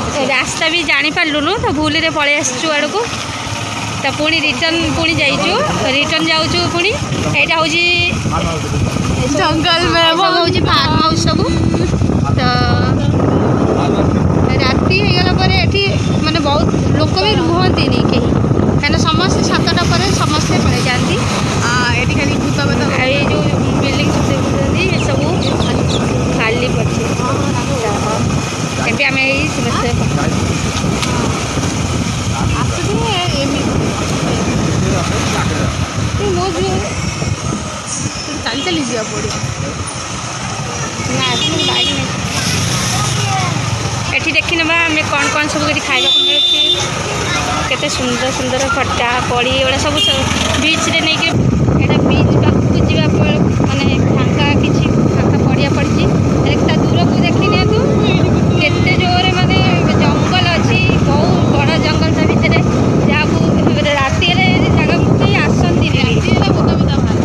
रास्ता भी जानी पार्लुनु तो भूल रे पळे आसचु आड़ को तो पुणी रिटर्न पुणी जाइचु रिटर्न जाऊचु पुणी एटा होजी जंगल में सब होजी फार्म हाउस सब तो राति हो गला पर एठी माने बहुत लोक भी रुहंती नहीं कहीं कहना समस्त 7टा पर समस्त पड़े जाती एटी खाली भूत बता ये जो बिल्डिंग सब देखुछंदी ये सब खाली पछे एबे हमें ई समस्या चली चली जा पड़े एठी देखी ना आम कौन कौन सब ये खावा मिलूँ केते सुंदर सुंदर खट्टा कड़ी एगुड़ा सब बीच रे नहीं कि बीच पाखक जावा माने फांका किसी फांका पड़िया पड़ी दूर को देखी नि केते जोरे माने जंगल अच्छी बहुत बड़ जंगल ता भितर जहाँ राति जगह कहीं आसती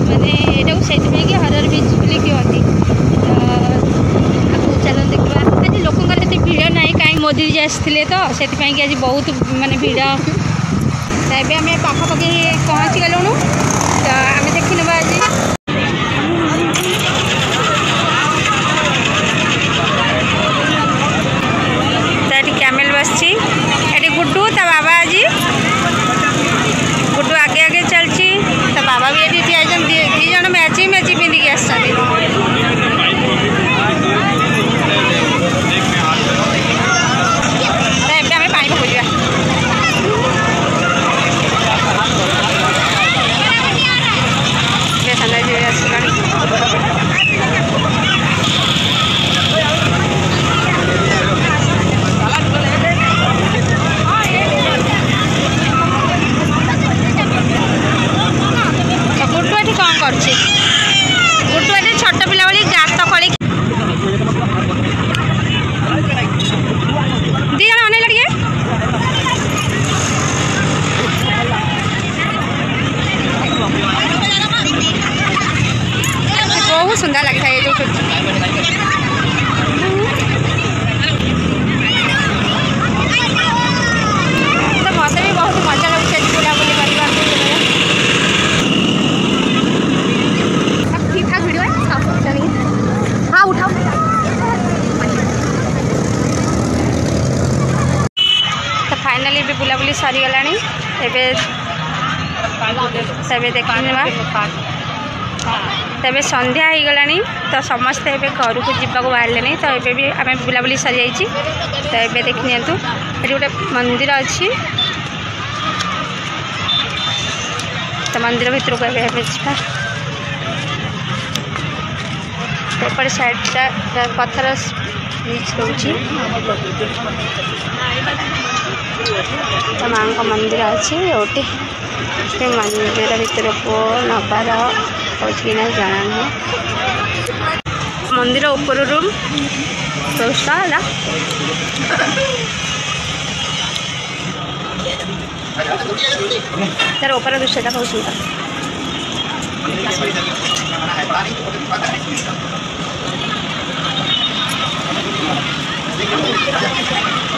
माने यहाँ से हरर बीच बोली कहती चलो देखा आज लोक भीड़ ना कहीं मोदी जी आसते तो से आज बहुत माने भीड़ एवं आम पाखापाखि पहुँची गलुणु तो आम देखी ना आज कैमेल बस गुड्डू ता बाबा आज गुड्डू आगे आगे चलची तो बाबा भी ये ठिया दी जन मैची मैची पिंधिकी आस गुड्डू छोट पिला भाई गात खोली दी जन अनेल टे बहुत सुंदर लगता है ये जो तो मत भी बहुत मजा लगुच बुलाबुली करवा हाँ उठाओ तो फाइनाली भी बुलाबुली सरीगला देखा तेरे संध्या हो गला तो समस्ते घर को जावाक बाहर तो ये भी आम बुलाबुली सरी जाइए तो ये देखी नि गोटे मंदिर अच्छी तो मंदिर भितर को एपट साइड पत्थर बीच रोचे तो माँ का मंदिर अच्छी गोटे से मंदिर भर को नबार कि ना जाना नहीं मंदिर ऊपर रूम व्यवस्था है तार ऊपर दृश्यटा बहुत सुंदर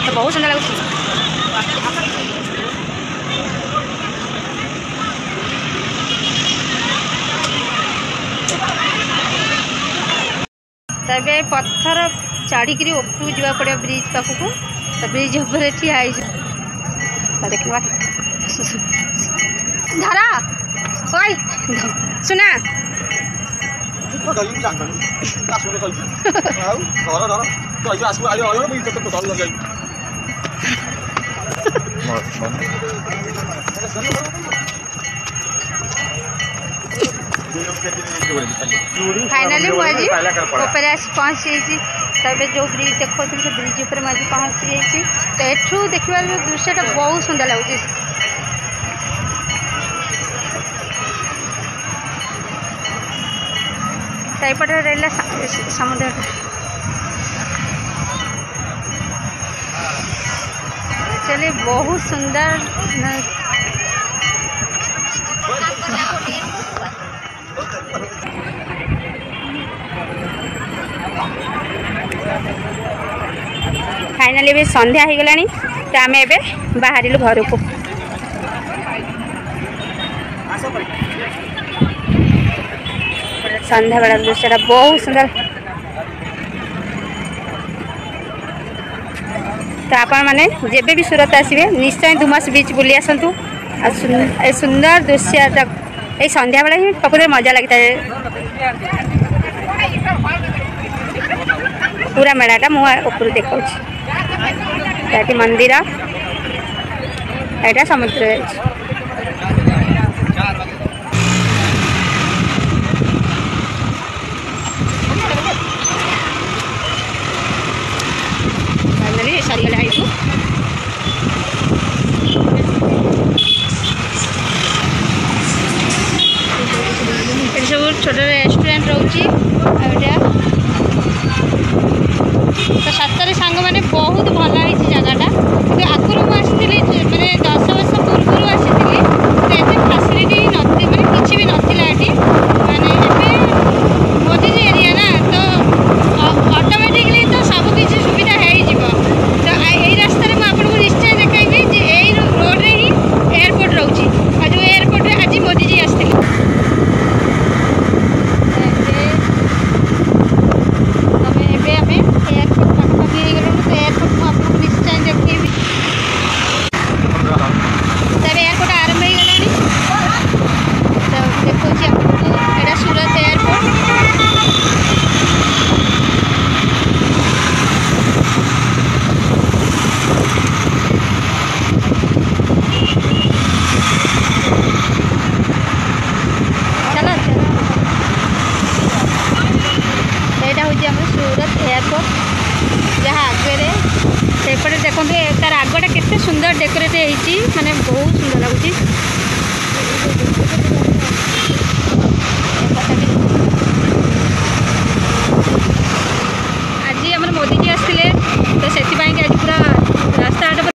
तो बहुत सुंदर लगे तबे पत्थर चढ़िक उपरू जा पड़े ब्रिज पाखक तो ब्रिज उपर ठिया देखा धरा ओए सुना फाइनाली मुझे ऊपर आस पहुँची तब जो ब्रिज देखो से ब्रिज ऊपर मुझे पहुँची जाइए तो एठू देखा दृश्यटा बहुत सुंदर लगुच तपटे रहा समुद्र चलिए बहुत सुंदर फाइनाली भी संध्या हो गलानी तो आम ए बाहर घर को संध्या बेला दृश्य बहुत सुंदर तो आपण मैंने जेबे भी सूरत आसवे निश्चय डुमस बीच बुली आसतु सुंदर दृश्य ये संध्या बेला ही प्रकृति मजा लगता है पूरा मेलाटा मुझे देखा मंदिर यहाँ समुद्र सारीगला आई सब छोट रेस्टोरेंट रोचे तो सतरे सांग मैंने बहुत भल है जगटा कि आगुरी मुझे मैंने 10 वर्ष पूर्व आसी तो फैसिलिटी मैंने किसी भी नाला ये मैंने मोदी जी एरिया ना तो ऑटोमेटिकली तो सबकि सुविधा हो तो यही रास्तार मुझे निश्चय देखाइबी यही रोड रे ही एयरपोर्ट रोचे और जो एयरपोर्ट आज मोदी जी आसते सूरत एयरपोर्ट जहाँ आगे सेपटे देखते तार आगटा केते सुंदर डेकोरेट होती माने बहुत सुंदर लगुच